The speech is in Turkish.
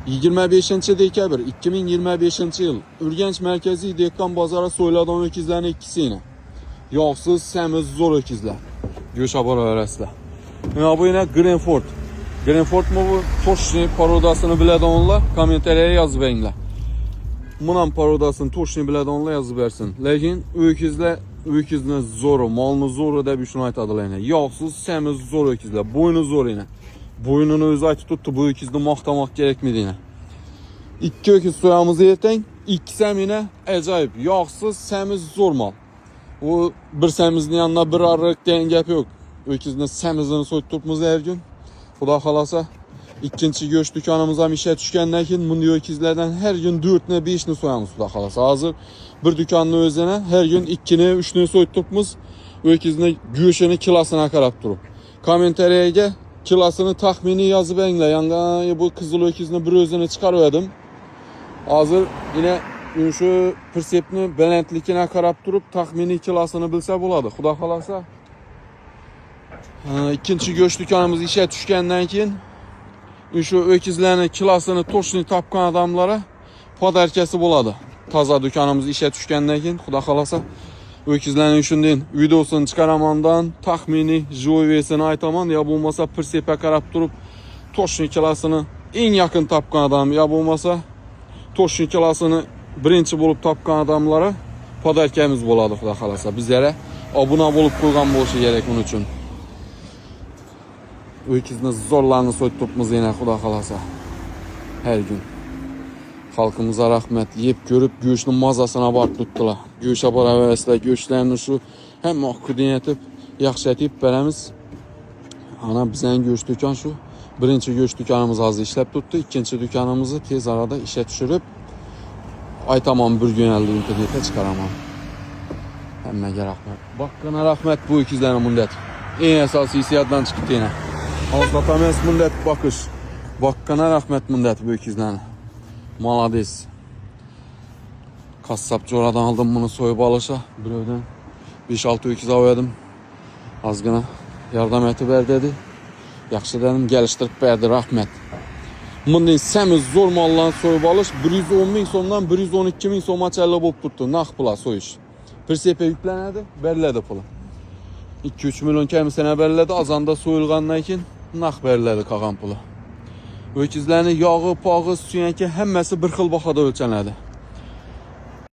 25 dekabr 2025 yıl Urganch markaziy dehqon bozori so'yladan ökizlarning ikkisini. Yog'siz, semiz, zo'r ökizlar. Go'sha boraverasizlar. Mana bu yine Grenford. Grenford mu bu? Toshni parodasini biladiganlar kommentariyga yozib beringlar. Bunun parodasini Toshni biladiganlar yozib bersin. Lekin ökizlar zo'ri, molni zo'ri deb shuni aytadilar. Yog'siz, semiz, zo'r ökizlar. Bo'yni zo'r yine. Boynunu o'zi aytib turibdi, bu ökizni maqtamoq kerakmidi yine. İki ökiz so'yamiz ertang, ikkisi ham yine ajoyib, yog'siz, semiz, zo'r mol. O bir semizning yanına bir arıq degan gap yo'q. Ökizni semizini so'yib turibmiz har kun. Xudo xolasa, ikkinchi go'sht do'konimiz ham ishga tushgandan keyin bunday ökizlardan har kun 4 ni 5 ni so'yamiz xudo xolasa. Hozir bir do'konni o'zini har kun 2 ni 3 ni so'yib turibmiz. Ökizni go'shtini kilosini qarab turib. Kommentariyaga kilosini taxminiy yozib beringlar. Yanga bu qizil ökizni bir o'zini chiqarib Hozir yine şu persepni balandligini qarab turib taxminiy kilosini bilsa bo'ladi. Xudo xolasa. İkinchi go'sht do'konimiz ishga tushgandan keyin şu ökizlarning kilosini to'shni topgan odamlara podarkasi bo'ladi. Toza do'konimiz ishga tushgandan keyin xudo xolasa ökizlarning shunday videosini chiqaramandan taxminiy jo'vesini aytaman, yo bo'lmasa persepga qarab turib to'shni kilosini eng yaqin topgan odam, yo bo'lmasa to'shni kilosini birinchi bo'lib topgan odamlara podarkamiz bo'ladi xudo xolasa. Bizlere obuna bo'lib qo'ygan bo'lishi kerak uning uchun. Ökizni zo'rlarni so'yib turibmiz yana xudo xolasa. Her gün. Xalqimizga rahmat, yeb ko'rib go'shtning mazasini borib tutdilar. Go'sha boraverasizlar, go'shtlarni shu hamma oqidin etib, yaxshi etib beramiz. Ana bizning go'sht do'kon shu. Birinchi go'sht do'konimiz hozir ishlab turibdi, ikkinchi do'konimizni tez arada ishga tushirib aytaman bir gün elde internete çıkaramam. Hammaga rahmat. Bakkana rahmat bu ikizlarni muddat. Eng asosiy hissiyatdan chiqdi yana. Ozlatamas muddat bakış. Bakkana rahmat muddat bu ikizlarni. Malades. Kassapçı oradan aldım bunu soyup alışa. Birovdan 5-6 ökiz avadım. Azgına yardım etib ver dedi. Yaxşı dedim, geliştirib berdi, rahmet. Bunday semiz zo'r mollarni so'yib olish 110 ming so'mdan 112 ming so'mgacha bo'lib turibdi. Naq pula so'yish. Persepga yuklanadi, beriladi puli. 2-3 million kamsina beriladi, azanda so'yilgandan keyin naq beriladi qolgan puli. Ökizlarning yog'i, pog'i, suyanki hammasi bir xil bahoda o'lchanadi.